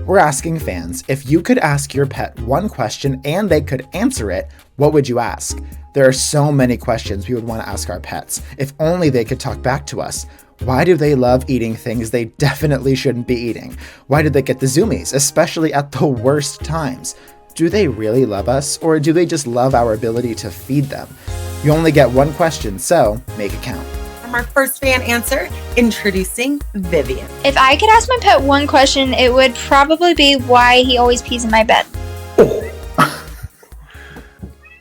We're asking fans, if you could ask your pet one question and they could answer it, what would you ask? There are so many questions we would want to ask our pets, if only they could talk back to us. Why do they love eating things they definitely shouldn't be eating? Why do they get the Zoomies, especially at the worst times? Do they really love us, or do they just love our ability to feed them? You only get one question, so make it count. From our first fan answer, introducing Vivian. If I could ask my pet one question, it would probably be why he always pees in my bed.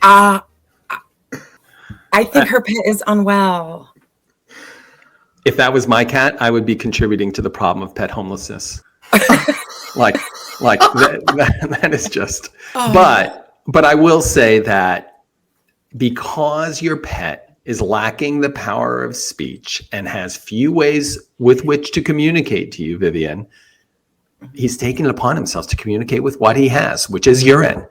I think her pet is unwell. If that was my cat, I would be contributing to the problem of pet homelessness. That is just. Oh. But I will say that because your pet is lacking the power of speech and has few ways with which to communicate to you, Vivian, he's taken it upon himself to communicate with what he has, which is urine.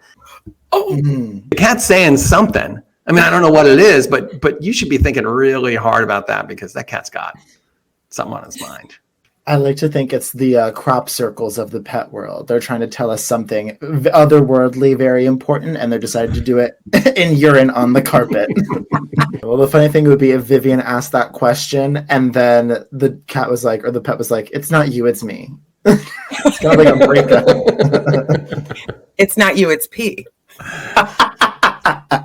Oh, the cat's saying something. I mean, I don't know what it is, but you should be thinking really hard about that because that cat's got something on his mind. I like to think it's the crop circles of the pet world. They're trying to tell us something otherworldly, very important, and they decided to do it in urine on the carpet. Well, the funny thing would be if Vivian asked that question, and then the cat was like, or the pet was like, "It's not you, it's me." It's kind of like a breakup. It's not you, it's pee.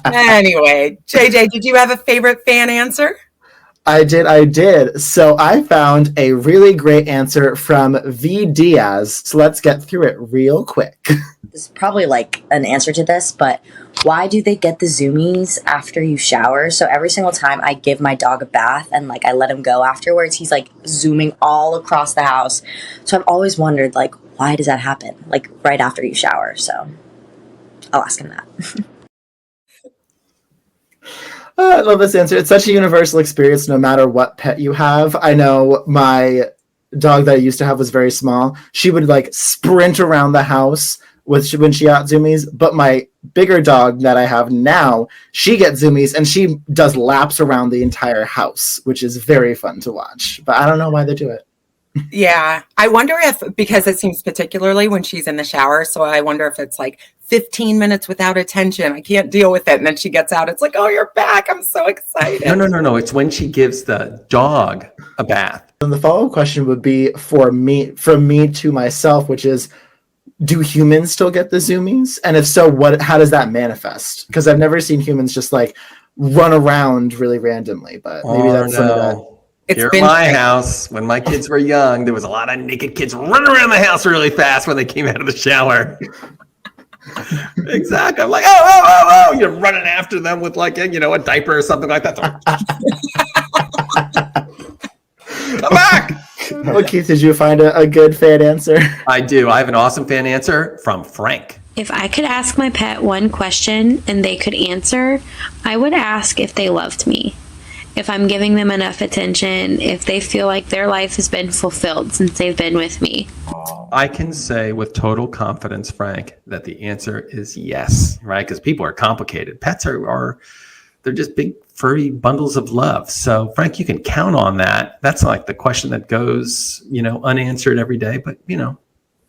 Anyway, JJ, did you have a favorite fan answer? I did. So I found a really great answer from V. Diaz. So let's get through it real quick. This is probably like an answer to this, but why do they get the Zoomies after you shower? So every single time I give my dog a bath and like I let him go afterwards, he's like zooming all across the house. So I've always wondered like, why does that happen? Like right after you shower. So I'll ask him that. I love this answer. It's such a universal experience no matter what pet you have. I know my dog that I used to have was very small. She would like sprint around the house when she got Zoomies. But my bigger dog that I have now, she gets Zoomies and she does laps around the entire house, which is very fun to watch. But I don't know why they do it. Yeah. I wonder if, because it seems particularly when she's in the shower, so I wonder if it's like 15 minutes without attention. I can't deal with it. And then she gets out. It's like, oh, you're back. I'm so excited. No. It's when she gives the dog a bath. And the follow-up question would be from me to myself, which is, do humans still get the Zoomies? And if so, how does that manifest? Because I've never seen humans just like run around really randomly, but maybe that's something that... Here at my house, when my kids were young, there was a lot of naked kids running around the house really fast when they came out of the shower. Exactly. I'm like, oh. You're running after them with like, a diaper or something like that. Come back. Well, Keith, did you find a good fan answer? I do. I have an awesome fan answer from Frank. If I could ask my pet one question and they could answer, I would ask if they loved me. If I'm giving them enough attention, if they feel like their life has been fulfilled since they've been with me. I can say with total confidence, Frank, that the answer is yes, right? Because people are complicated. Pets are they're just big furry bundles of love. So Frank, you can count on that. That's like the question that goes, unanswered every day, but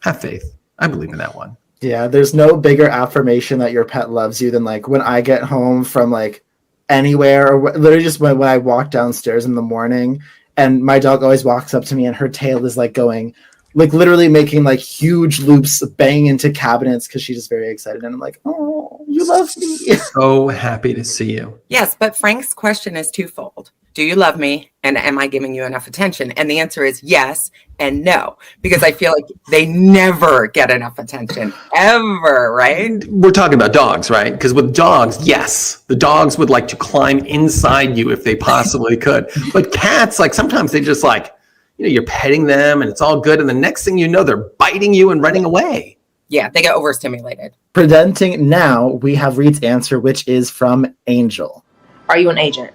have faith. I believe in that one. Yeah, there's no bigger affirmation that your pet loves you than like when I get home from like anywhere, or literally just when I walk downstairs in the morning and my dog always walks up to me and her tail is like going, like literally making like huge loops, banging into cabinets because she's just very excited. And I'm like, oh, you love me. So happy to see you. Yes, but Frank's question is twofold. Do you love me? And am I giving you enough attention? And the answer is yes and no, because I feel like they never get enough attention, ever, right? We're talking about dogs, right? Because with dogs, yes, the dogs would like to climb inside you if they possibly could. But cats, like sometimes they just like, you're petting them and it's all good. And the next thing you know, they're biting you and running away. Yeah, they get overstimulated. Presenting now, we have Reed's answer, which is from Angel. Are you an agent?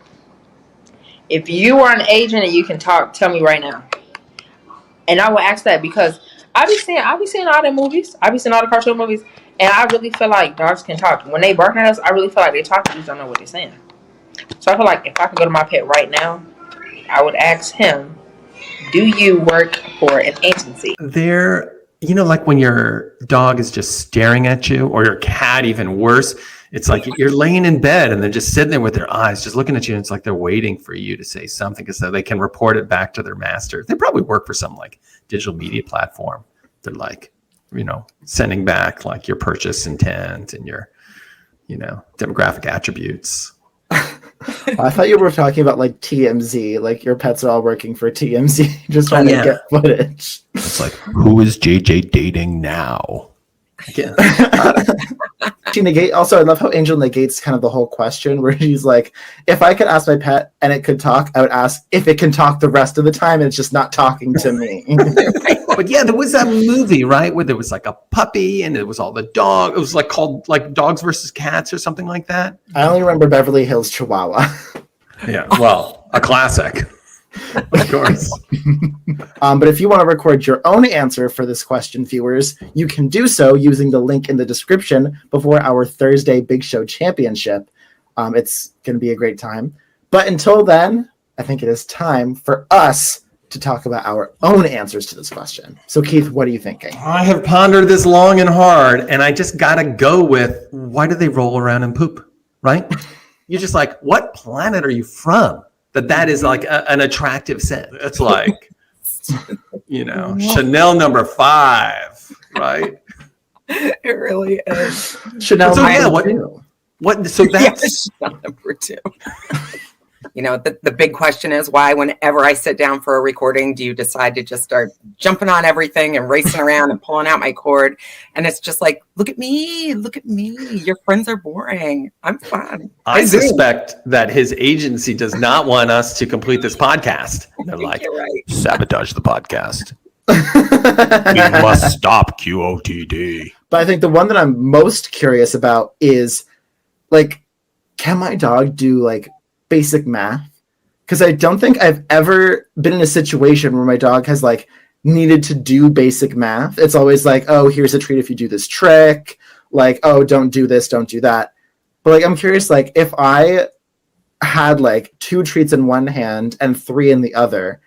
If you are an agent and you can talk, tell me right now. And I will ask that because I be seeing all the movies. I be seeing all the cartoon movies, and I really feel like dogs can talk. When they bark at us, I really feel like they talk, you just don't know what they're saying. So I feel like if I could go to my pet right now, I would ask him, do you work for an agency? There you know, like when your dog is just staring at you, or your cat, even worse. It's like you're laying in bed and they're just sitting there with their eyes just looking at you, and it's like they're waiting for you to say something so they can report it back to their master. They probably work for some like digital media platform. They're like, you know, sending back like your purchase intent and your, you know, demographic attributes. I thought you were talking about like TMZ, like your pets are all working for TMZ, just trying to get footage. It's like, who is JJ dating now? Yeah. She negate. Also, I love how Angel negates kind of the whole question, where he's like, if I could ask my pet and it could talk, I would ask if it can talk the rest of the time, and it's just not talking to me. But yeah, there was that movie, right, where there was like a puppy and it was all the dog. It was like called like Dogs versus Cats or something like that. I only remember Beverly Hills Chihuahua. Yeah, well, a classic. Of course. But if you want to record your own answer for this question, viewers, you can do so using the link in the description before our Thursday Big Show Championship. It's going to be a great time. But until then, I think it is time for us to talk about our own answers to this question. So, Keith, what are you thinking? I have pondered this long and hard, and I just got to go with, why do they roll around and poop, right? You're just like, what planet are you from? That is like an attractive scent. It's like, you know, Chanel number 5, right? It really is. Chanel. So yeah, what? So that's Chanel number 2. You know, the big question is, why, whenever I sit down for a recording, do you decide to just start jumping on everything and racing around and pulling out my cord? And it's just like, look at me. Your friends are boring. I'm fun. I suspect that his agency does not want us to complete this podcast. They're like, right. Sabotage the podcast. We must stop QOTD. But I think the one that I'm most curious about is, like, can my dog do, like, basic math? Because I don't think I've ever been in a situation where my dog has like needed to do basic math. It's always like, oh, here's a treat if you do this trick, like, oh, don't do this, don't do that. But like, I'm curious, like, if I had like 2 treats in one hand and 3 in the other,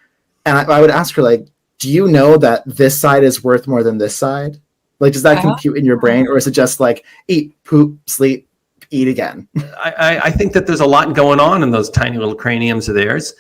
and I would ask her, like, do you know that this side is worth more than this side? Like, does that compute in your brain, or is it just like eat, poop, sleep, eat again? I think that there's a lot going on in those tiny little craniums of theirs.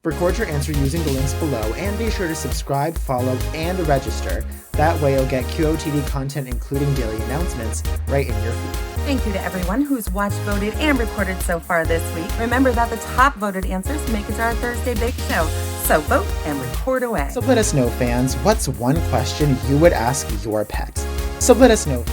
Record your answer using the links below, and be sure to subscribe, follow, and register. That way you'll get QOTD content, including daily announcements, right in your feed. Thank you to everyone who's watched, voted, and recorded so far this week. Remember that the top voted answers make it to our Thursday Big Show. So vote and record away. So let us know, fans, what's one question you would ask your pet? So let us know.